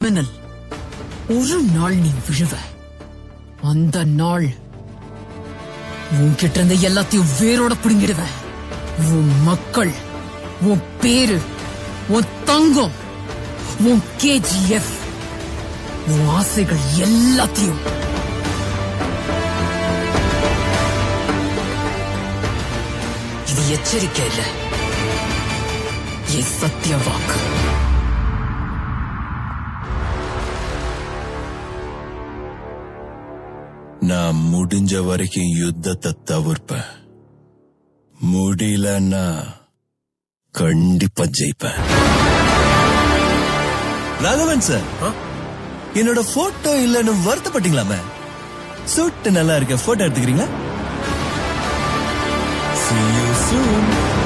Criminal. ஒரு நாள் நீ விழுவ. அந்த நாள் உன்கிட்ட இருந்த எல்லாத்தையும் வேரோட பிடுங்கிடுவேன். உன் மக்கள், உன் பேரு, உன் தங்கம், உன் KGF, உன் ஆசைகள் எல்லாத்தையும். இது எச்சரிக்கை இல்ல, என் சத்திய வாக்கு. நான் முடிஞ்ச வரைக்கும் யுத்தத்தை தவிர்ப்பேன். முடியலன்னா கண்டிப்பா ஜெயிப்பேன். ராகவன் சார், என்னோட போட்டோ இல்லன்னு வருத்தப்பட்டீங்களாமே? சூட்டு நல்லா இருக்க, போட்டோ எடுத்துக்கிறீங்களா? See you soon.